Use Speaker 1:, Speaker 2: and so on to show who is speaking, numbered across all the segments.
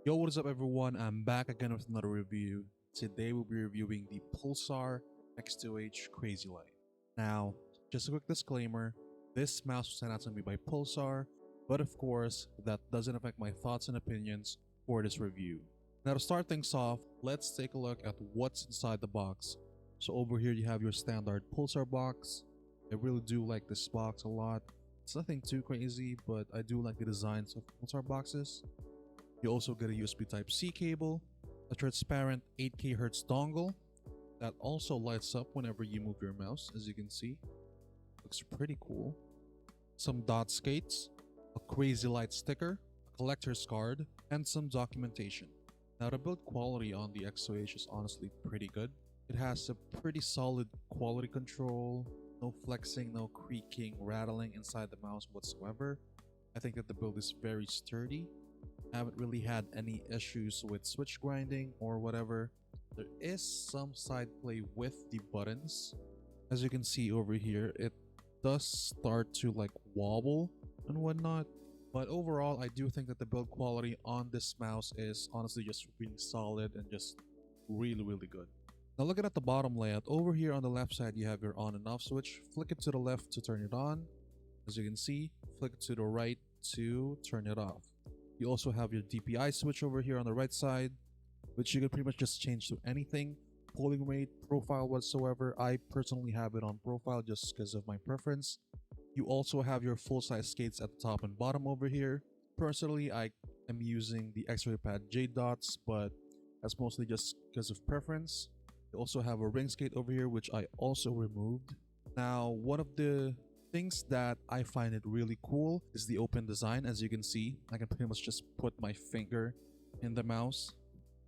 Speaker 1: Yo, what is up everyone? I'm back again with another review. Today we'll be reviewing the Pulsar X2H CrazyLight. Now, just a quick disclaimer, this mouse was sent out to me by Pulsar, but of course, that doesn't affect my thoughts and opinions for this review. Now to start things off, let's take a look at what's inside the box. So over here you have your standard Pulsar box. I really do like this box a lot. It's nothing too crazy, but I do like the designs of Pulsar boxes. You also get a USB Type-C cable, a transparent 8K Hz dongle that also lights up whenever you move your mouse, as you can see. Looks pretty cool. Some dot skates, a CrazyLight sticker, a collector's card, and some documentation. Now the build quality on the X2H is honestly pretty good. It has a pretty solid quality control, no flexing, no creaking, rattling inside the mouse whatsoever. I think that the build is very sturdy. I haven't really had any issues with switch grinding or whatever. There is some side play with the buttons. As you can see over here, it does start to like wobble and whatnot. But overall, I do think that the build quality on this mouse is honestly just really solid and just really good. Now looking at the bottom layout, over here on the left side you have your on and off switch. Flick it to the left to turn it on. As you can see, flick it to the right to turn it off. You also have your DPI switch over here on the right side, which you can pretty much just change to anything. Polling rate, profile whatsoever. I personally have it on profile just because of my preference. You also have your full-size skates at the top and bottom over here. Personally, I am using the X-ray pad J dots, but that's mostly just because of preference. You also have a ring skate over here, which I also removed. Now, one of the things that I find it really cool is the open design. As you can see, I can pretty much just put my finger in the mouse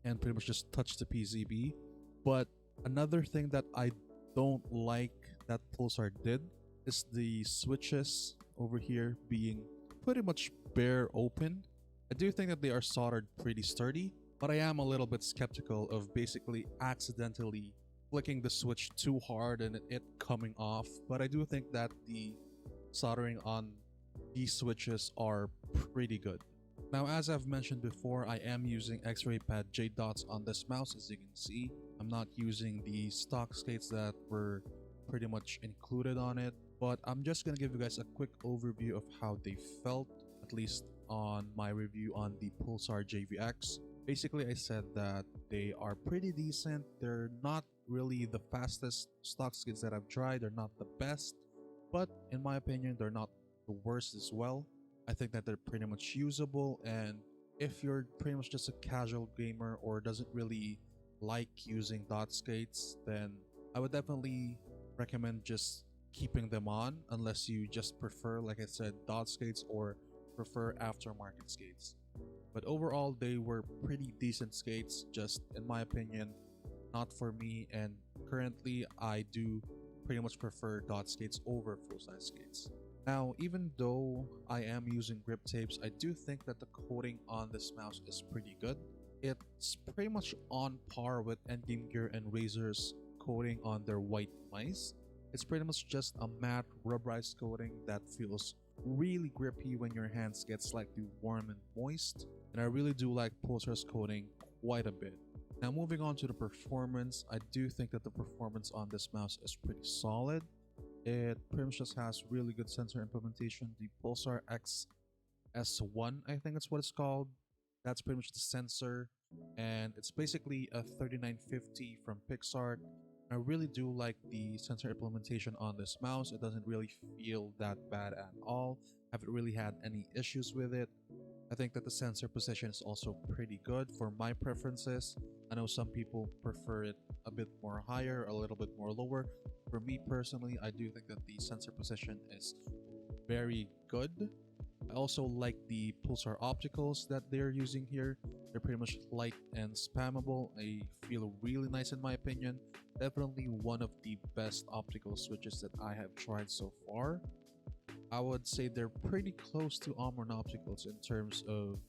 Speaker 1: and pretty much just touch the PCB. But another thing that I don't like that Pulsar did is the switches over here being pretty much bare open. I do think that they are soldered pretty sturdy, but I am a little bit skeptical of basically accidentally flicking the switch too hard and it coming off. But I do think that the soldering on these switches are pretty good. Now, as I've mentioned before, I am using X-ray pad J dots on this mouse. As you can see, I'm not using the stock skates that were pretty much included on it, but I'm just gonna give you guys a quick overview of how they felt, at least on my review on the Pulsar JVX. Basically, I said that they are pretty decent. They're not really the fastest stock skates that I've tried. They're not the best, but in my opinion, they're not the worst as well. I think that they're pretty much usable, and if you're pretty much just a casual gamer or doesn't really like using dot skates, then I would definitely recommend just keeping them on, unless you just prefer, like I said, dot skates or prefer aftermarket skates. But overall, they were pretty decent skates, just in my opinion, not for me, and currently I do pretty much prefer dot skates over full-size skates. Now, even though I am using grip tapes, I do think that the coating on this mouse is pretty good. It's pretty much on par with Endgame Gear and Razer's coating on their white mice. It's pretty much just a matte rubberized coating that feels really grippy when your hands get slightly warm and moist, and I really do like Pulsar's coating quite a bit. Now moving on to the performance, I do think that the performance on this mouse is pretty solid. It pretty much just has really good sensor implementation. The Pulsar XS1, I think that's what it's called. That's pretty much the sensor, and it's basically a 3950 from Pixar. I really do like the sensor implementation on this mouse. It doesn't really feel that bad at all. I haven't really had any issues with it. I think that the sensor position is also pretty good for my preferences. I know some people prefer it a bit more higher, a little bit more lower. For me personally, I do think that the sensor position is very good. I also like the Pulsar opticals that they're using here. They're pretty much light and spammable. They feel really nice in my opinion. Definitely one of the best optical switches that I have tried so far. I would say they're pretty close to Omron opticals in terms of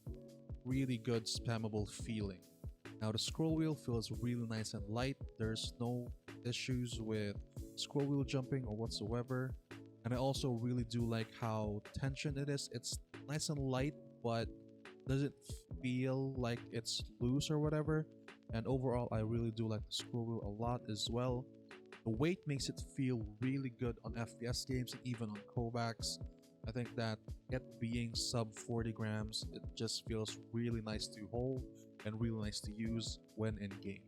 Speaker 1: really good spammable feeling. Now the scroll wheel feels really nice and light. There's no issues with scroll wheel jumping or whatsoever. And I also really do like how tension it is. It's nice and light, but doesn't feel like it's loose or whatever. And overall, I really do like the scroll wheel a lot as well. The weight makes it feel really good on FPS games and even on Kovacs. I think that it being sub 40 grams, it just feels really nice to hold and really nice to use when in game.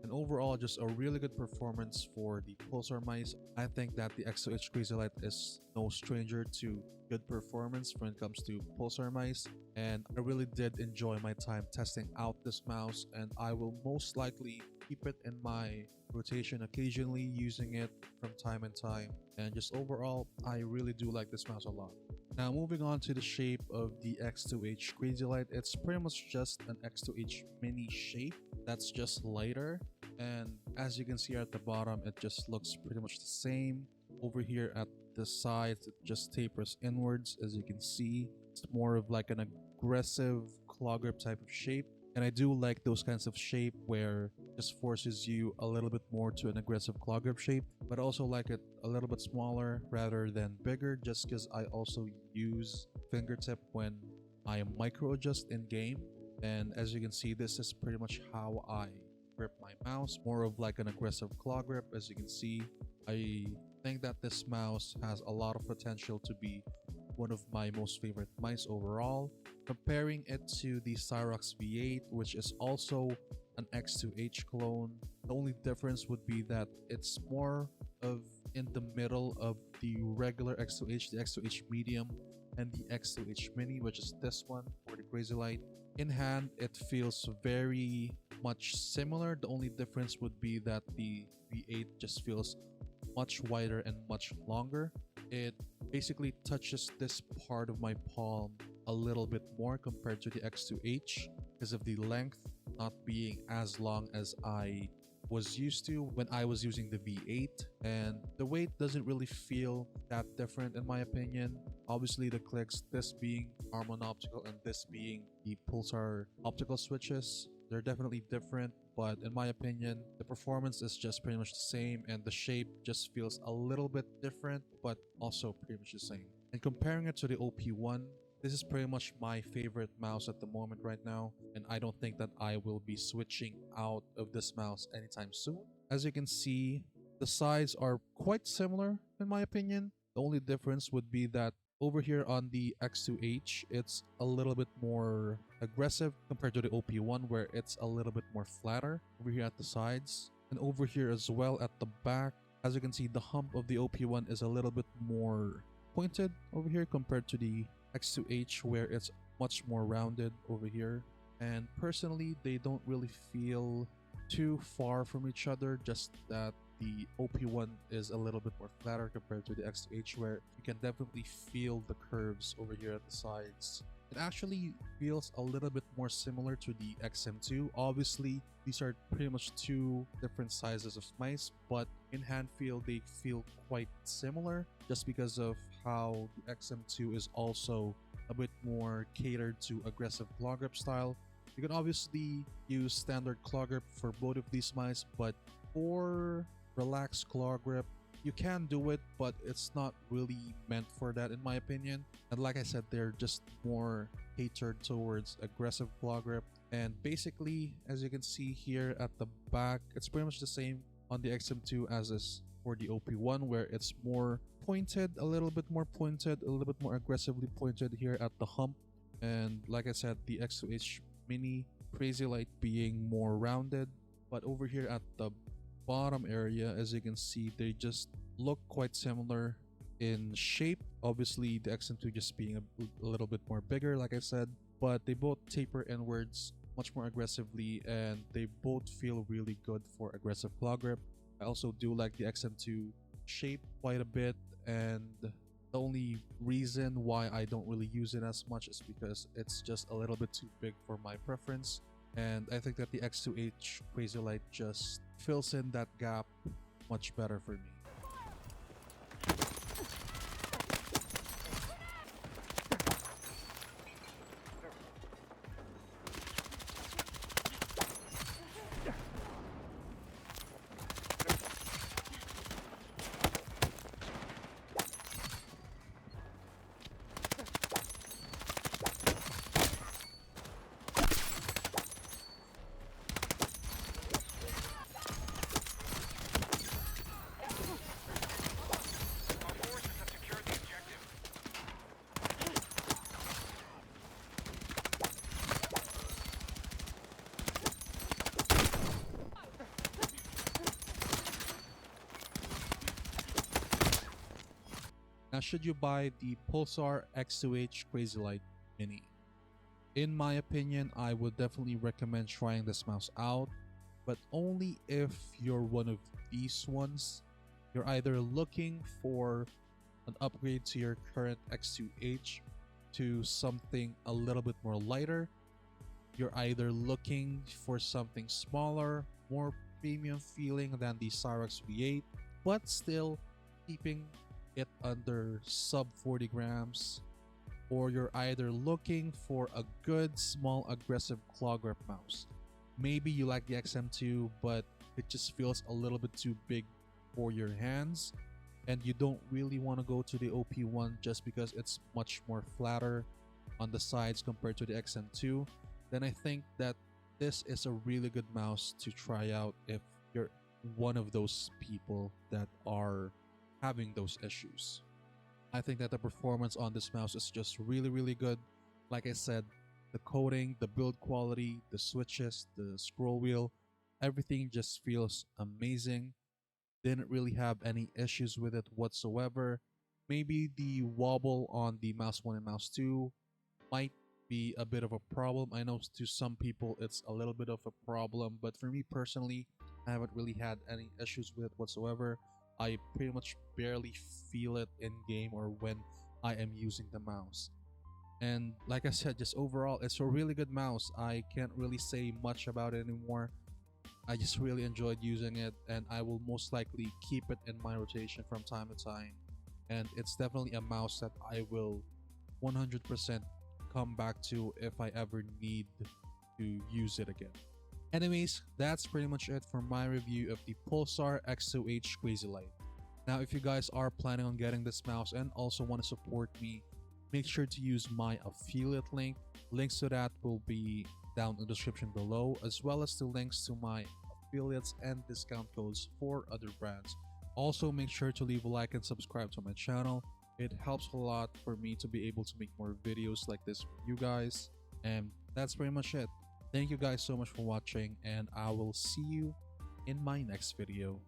Speaker 1: And overall, just a really good performance for the Pulsar mice. I think that the X2H CrazyLight is no stranger to good performance when it comes to Pulsar mice, and I really did enjoy my time testing out this mouse, and I will most likely keep it in my rotation, occasionally using it from time and time. And just overall, I really do like this mouse a lot. Now moving on to the shape of the X2H CrazyLight, it's pretty much just an X2H Mini shape that's just lighter, and as you can see at the bottom, it just looks pretty much the same. Over here at the sides, it just tapers inwards. As you can see, it's more of like an aggressive claw grip type of shape, and I do like those kinds of shape where it just forces you a little bit more to an aggressive claw grip shape, but I also like it a little bit smaller rather than bigger, just because I also use fingertip when I micro adjust in game. And as you can see, this is pretty much how I grip my mouse, more of like an aggressive claw grip. As you can see, I think that this mouse has a lot of potential to be one of my most favorite mice overall. Comparing it to the Scyrox V8, which is also an X2H clone, the only difference would be that it's more of in the middle of the regular X2H, the X2H medium, and the X2H mini, which is this one for the CrazyLight. In hand, it feels very much similar. The only difference would be that the V8 just feels much wider and much longer. It basically touches this part of my palm a little bit more compared to the X2H because of the length not being as long as I was used to when I was using the V8, and the weight doesn't really feel that different in my opinion. Obviously the clicks, this being Harman Optical and this being the Pulsar optical switches, they're definitely different, but in my opinion the performance is just pretty much the same, and the shape just feels a little bit different but also pretty much the same. And comparing it to the OP1, this is pretty much my favorite mouse at the moment right now, and I don't think that I will be switching out of this mouse anytime soon. As you can see, the sides are quite similar in my opinion. The only difference would be that over here on the X2H, it's a little bit more aggressive compared to the OP1 where it's a little bit more flatter over here at the sides. And over here as well at the back, as you can see, the hump of the OP1 is a little bit more pointed over here compared to the X2H where it's much more rounded over here. And personally, they don't really feel too far from each other, just that the OP1 is a little bit more flatter compared to the X2H where you can definitely feel the curves over here at the sides. It actually feels a little bit more similar to the XM2. Obviously, these are pretty much two different sizes of mice, but in hand feel they feel quite similar just because of how the XM2 is also a bit more catered to aggressive claw grip style. You can obviously use standard claw grip for both of these mice, but for relaxed claw grip, you can do it, but it's not really meant for that in my opinion. And like I said, they're just more catered towards aggressive claw grip. And basically, as you can see here at the back, it's pretty much the same on the XM2 as is for the OP1, where it's more pointed, a little bit more pointed, a little bit more aggressively pointed here at the hump. And like I said, the X2H Mini CrazyLight being more rounded, but over here at the bottom area, as you can see, they just look quite similar in shape. Obviously the XM2 just being a little bit more bigger, like I said, but they both taper inwards much more aggressively, and they both feel really good for aggressive claw grip. I also do like the XM2 shape quite a bit, and the only reason why I don't really use it as much is because it's just a little bit too big for my preference. And I think that the X2H CrazyLight just fills in that gap much better for me. should you buy the Pulsar X2H CrazyLight Mini? In my opinion, I would definitely recommend trying this mouse out, but only if you're one of these ones. You're either looking for an upgrade to your current X2H to something a little bit more lighter. You're either looking for something smaller, more premium feeling than the Scyrox V8, but still keeping it under sub 40 grams, or you're either looking for a good small aggressive claw grip mouse. Maybe you like the XM2, but it just feels a little bit too big for your hands, and you don't really want to go to the OP1 just because it's much more flatter on the sides compared to the XM2. Then I think that this is a really good mouse to try out if you're one of those people that are having those issues. I think that the performance on this mouse is just really good. Like I said, the coating, the build quality, the switches, the scroll wheel, everything just feels amazing. Didn't really have any issues with it whatsoever. Maybe the wobble on the mouse 1 and mouse 2 might be a bit of a problem. I know to some people it's a little bit of a problem, but for me personally, I haven't really had any issues with it whatsoever. I pretty much barely feel it in game or when I am using the mouse. And like I said, just overall, it's a really good mouse. I can't really say much about it anymore. I just really enjoyed using it, and I will most likely keep it in my rotation from time to time. And it's definitely a mouse that I will 100% come back to if I ever need to use it again. Anyways, that's pretty much it for my review of the Pulsar X2H CrazyLight. Now, if you guys are planning on getting this mouse and also want to support me, make sure to use my affiliate link. Links to that will be down in the description below, as well as the links to my affiliates and discount codes for other brands. Also, make sure to leave a like and subscribe to my channel. It helps a lot for me to be able to make more videos like this for you guys. And that's pretty much it. Thank you guys so much for watching, and I will see you in my next video.